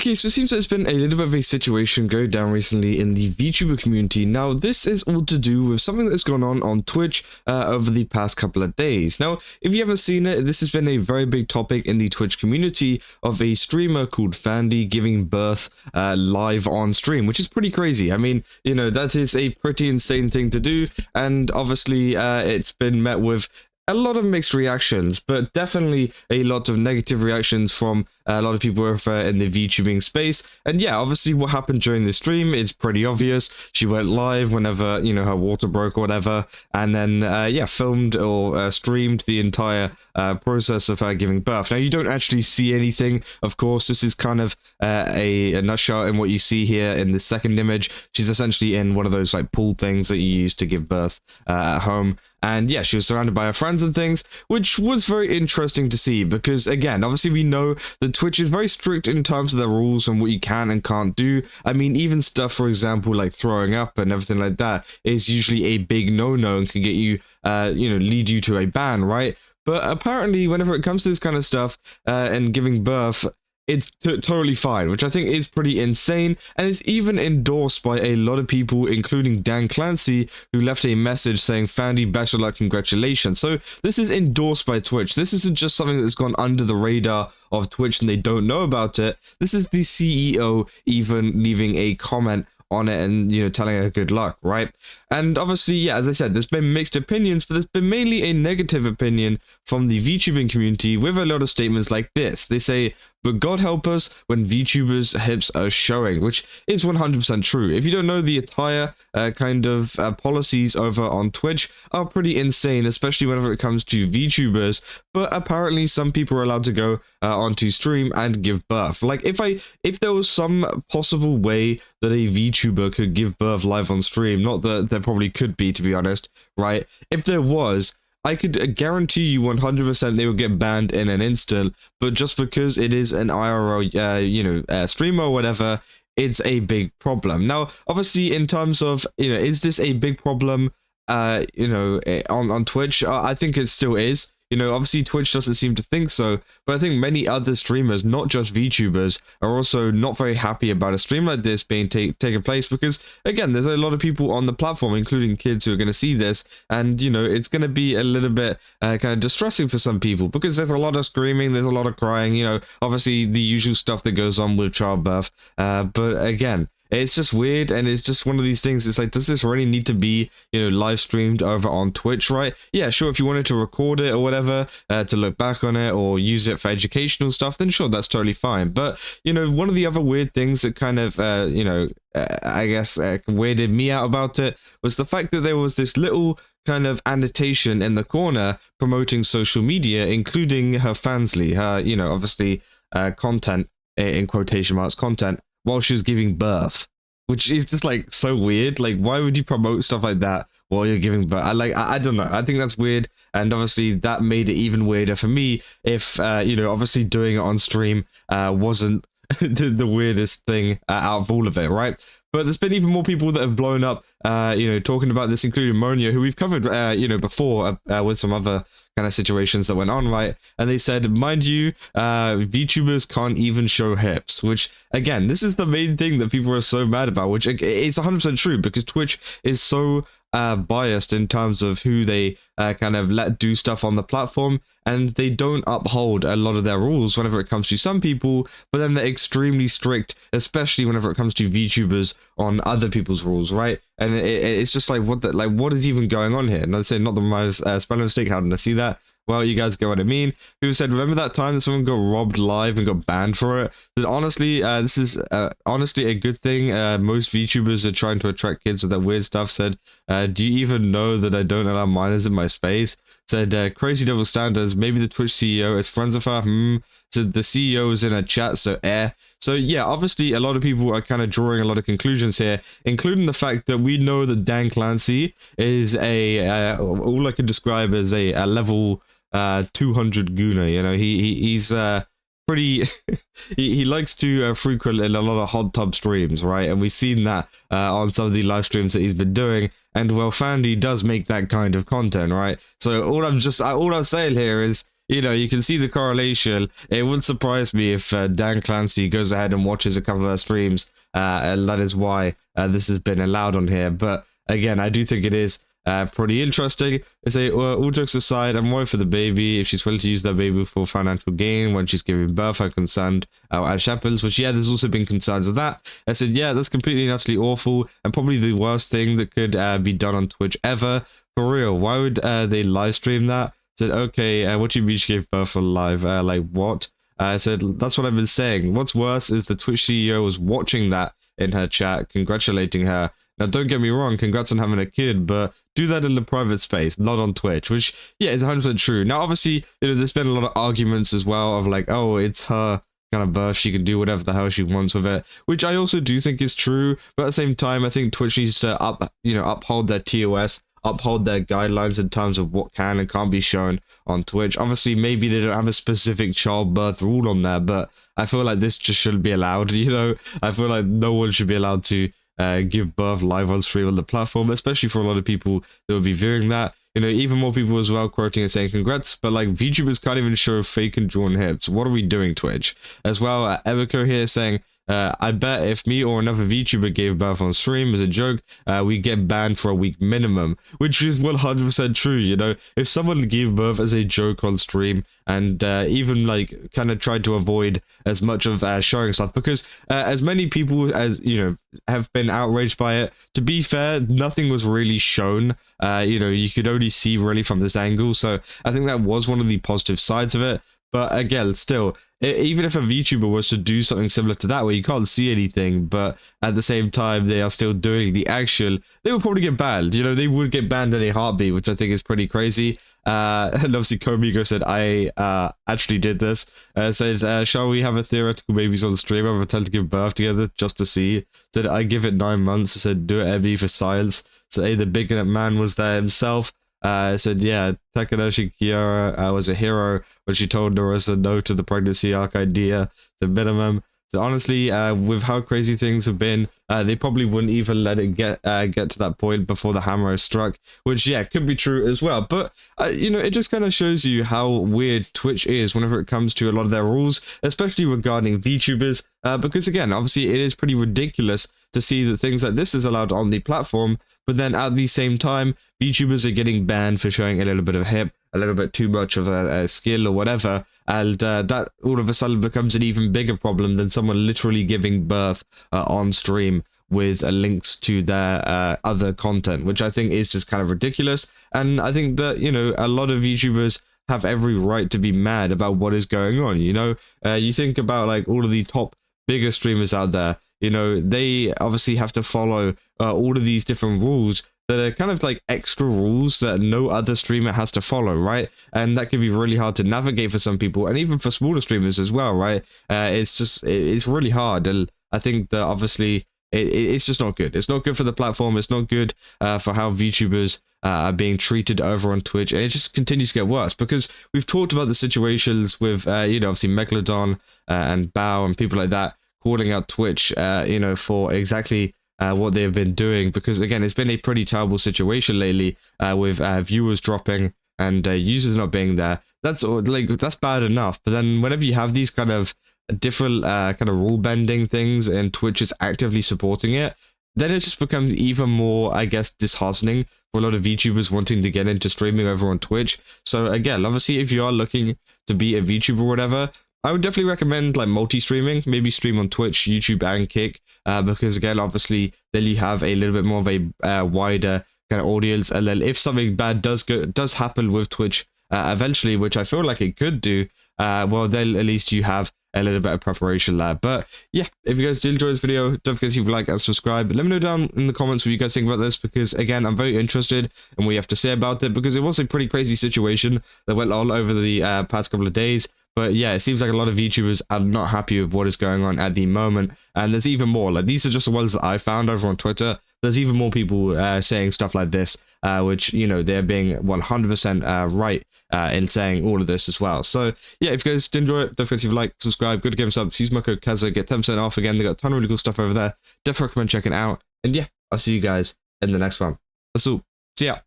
Okay, so it seems there's been a little bit of a situation go down recently in the VTuber community. Now, this is all to do with something that's gone on Twitch over the past couple of days. Now, if you haven't seen it, this has been a very big topic in the Twitch community of a streamer called Fandy giving birth live on stream, which is pretty crazy. I mean, you know, that is a pretty insane thing to do, and obviously it's been met with a lot of mixed reactions, but definitely a lot of negative reactions from a lot of people in the VTubing space. And yeah, obviously what happened during the stream, it's pretty obvious. She went live whenever, you know, her water broke or whatever, and then yeah, filmed or streamed the entire process of her giving birth. Now, you don't actually see anything, of course. This is kind of a nutshell in what you see here in the second image. She's essentially in one of those like pool things that you use to give birth at home. And yeah, she was surrounded by her friends and things, which was very interesting to see because, again, obviously we know that Twitch is very strict in terms of their rules and what you can and can't do. I mean, even stuff, for example, like throwing up and everything like that is usually a big no-no and can get you, you know, lead you to a ban, right? But apparently, whenever it comes to this kind of stuff and giving birth, it's totally fine, which I think is pretty insane, and it's even endorsed by a lot of people, including Dan Clancy, who left a message saying, "Fandy, better luck, congratulations." So this is endorsed by Twitch. This isn't just something that's gone under the radar of Twitch and they don't know about it. This is the CEO even leaving a comment on it and, you know, telling her good luck, right? And obviously, yeah, as I said, there's been mixed opinions, but there's been mainly a negative opinion from the VTubing community with a lot of statements like this. They say, "But God help us when VTubers' hips are showing," which is 100% true. If you don't know, the entire kind of policies over on Twitch are pretty insane, especially whenever it comes to VTubers. But apparently, some people are allowed to go onto stream and give birth. Like, if there was some possible way that a VTuber could give birth live on stream, not that there probably could be, to be honest, right? If there was, I could guarantee you 100% they would get banned in an instant, but just because it is an IRL, you know, streamer or whatever, it's a big problem. Now, obviously, in terms of, you know, is this a big problem, you know, on Twitch? I think it still is. You know, obviously Twitch doesn't seem to think so, but I think many other streamers, not just VTubers, are also not very happy about a stream like this being taking place because, again, there's a lot of people on the platform, including kids, who are going to see this, and, you know, it's going to be a little bit kind of distressing for some people because there's a lot of screaming, there's a lot of crying, you know, obviously the usual stuff that goes on with childbirth, but again, it's just weird, and it's just one of these things. It's like, does this really need to be, you know, live streamed over on Twitch, right? Yeah, sure, if you wanted to record it or whatever, to look back on it or use it for educational stuff, then sure, that's totally fine. But, you know, one of the other weird things that kind of, you know, I guess weirded me out about it was the fact that there was this little kind of annotation in the corner promoting social media, including her Fansly, her, you know, obviously content, in quotation marks, content, while she was giving birth, which is just like so weird. Like, why would you promote stuff like that while you're giving birth? I don't know. I think that's weird, and obviously that made it even weirder for me if you know, obviously doing it on stream wasn't the weirdest thing out of all of it, right? But there's been even more people that have blown up, you know, talking about this, including Monia, who we've covered, you know, before with some other kind of situations that went on, right? And they said, mind you, VTubers can't even show hips, which, again, this is the main thing that people are so mad about, which is 100% true because Twitch is so biased in terms of who they kind of let do stuff on the platform, and they don't uphold a lot of their rules whenever it comes to some people, but then they're extremely strict, especially whenever it comes to VTubers on other people's rules, right? And it's just like, what is even going on here? And I'd say, not the minus spelling mistake, how did I see that? Well, you guys get what I mean. Who said, remember that time that someone got robbed live and got banned for it? That honestly, this is honestly a good thing. Most VTubers are trying to attract kids with that weird stuff. Said, do you even know that I don't allow minors in my space? Said, crazy double standards. Maybe the Twitch CEO is friends of her. Said the CEO is in a chat, so So yeah, obviously a lot of people are kind of drawing a lot of conclusions here, including the fact that we know that Dan Clancy is a all I could describe as a level 200 gooner. You know, he's pretty he likes to frequent a lot of hot tub streams, right? And we've seen that on some of the live streams that he's been doing, and well, Fandy does make that kind of content, right? So all I'm saying here is, you know, you can see the correlation. It wouldn't surprise me if Dan Clancy goes ahead and watches a couple of our streams, and that is why this has been allowed on here. But again, I do think it is pretty interesting. They say, all jokes aside, I'm worried for the baby. If she's willing to use that baby for financial gain when she's giving birth, I'm concerned as shepherds. Which, yeah, there's also been concerns of that. I said, yeah, that's completely and utterly awful, and probably the worst thing that could be done on Twitch ever. For real, why would they live stream that? I said, okay, what do you mean she gave birth on live? Like, what? I said, that's what I've been saying. What's worse is the Twitch CEO was watching that in her chat, congratulating her. Now, don't get me wrong, congrats on having a kid, but do that in the private space, not on Twitch, which, yeah, is 100% true. Now, obviously, you know, there's been a lot of arguments as well of like, oh, it's her kind of birth, she can do whatever the hell she wants with it, which I also do think is true, but at the same time, I think Twitch needs to uphold their TOS, uphold their guidelines in terms of what can and can't be shown on Twitch. Obviously, maybe they don't have a specific childbirth rule on there, but I feel like this just shouldn't be allowed, you know? I feel like no one should be allowed to give birth live on stream on the platform, especially for a lot of people that will be viewing that. You know, even more people as well quoting and saying congrats, but like VTubers can't even show fake and drawn hips. What are we doing, Twitch? As well, Evico here saying, I bet if me or another VTuber gave birth on stream as a joke, we get banned for a week minimum, which is 100% true, you know? If someone gave birth as a joke on stream and even like kind of tried to avoid as much of showing stuff, because as many people as, you know, have been outraged by it, to be fair, nothing was really shown. You know, you could only see really from this angle, so I think that was one of the positive sides of it. But again, still, even if a VTuber was to do something similar to that, where you can't see anything, but at the same time they are still doing the action, they would probably get banned. You know, they would get banned in a heartbeat, which I think is pretty crazy. And obviously Komigo said, I actually did this. Said, shall we have a theoretical babies on stream? I pretend to give birth together just to see. Said, I give it 9 months. I said, do it, Ebby, for science. Said, hey, the big man was there himself. Said, yeah, Takanoshi Kiara was a hero when she told Narissa no to the pregnancy arc idea, the minimum. So honestly, with how crazy things have been, they probably wouldn't even let it get to that point before the hammer is struck, which, yeah, could be true as well. But, you know, it just kind of shows you how weird Twitch is whenever it comes to a lot of their rules, especially regarding VTubers, because, again, obviously it is pretty ridiculous to see that things like this is allowed on the platform, but then at the same time, VTubers are getting banned for showing a little bit of hip, a little bit too much of a skill or whatever, and that all of a sudden becomes an even bigger problem than someone literally giving birth on stream with links to their other content, which I think is just kind of ridiculous. And I think that, you know, a lot of VTubers have every right to be mad about what is going on, you know? You think about, like, all of the top bigger streamers out there, you know, they obviously have to follow all of these different rules that are kind of like extra rules that no other streamer has to follow, right? And that can be really hard to navigate for some people, and even for smaller streamers as well, right? It's really hard, and I think that obviously it's just not good. It's not good for the platform. It's not good for how VTubers are being treated over on Twitch, and it just continues to get worse, because we've talked about the situations with, you know, obviously Megalodon and Bao and people like that calling out Twitch, you know, for exactly what they have been doing, because again, it's been a pretty terrible situation lately with viewers dropping and users not being there. That's bad enough, but then whenever you have these kind of different kind of rule bending things and Twitch is actively supporting it, then it just becomes even more, I guess, disheartening for a lot of VTubers wanting to get into streaming over on Twitch. So again, obviously, if you are looking to be a VTuber or whatever, I would definitely recommend like multi-streaming, maybe stream on Twitch, YouTube, and Kick, because again, obviously, then you have a little bit more of a wider kind of audience, and then if something bad does happen with Twitch eventually, which I feel like it could do, well, then at least you have a little bit of preparation there. But yeah, if you guys did enjoy this video, don't forget to like and subscribe. Let me know down in the comments what you guys think about this, because again, I'm very interested in what you have to say about it, because it was a pretty crazy situation that went on over the past couple of days. But yeah, it seems like a lot of VTubers are not happy with what is going on at the moment. And there's even more. Like, these are just the ones that I found over on Twitter. There's even more people saying stuff like this, which, you know, they're being 100% right in saying all of this as well. So yeah, if you guys did enjoy it, don't forget to like, subscribe, go to GameStop, use my code Kaza, get 10% off again. They got a ton of really cool stuff over there. Definitely recommend checking it out. And yeah, I'll see you guys in the next one. That's all. See ya.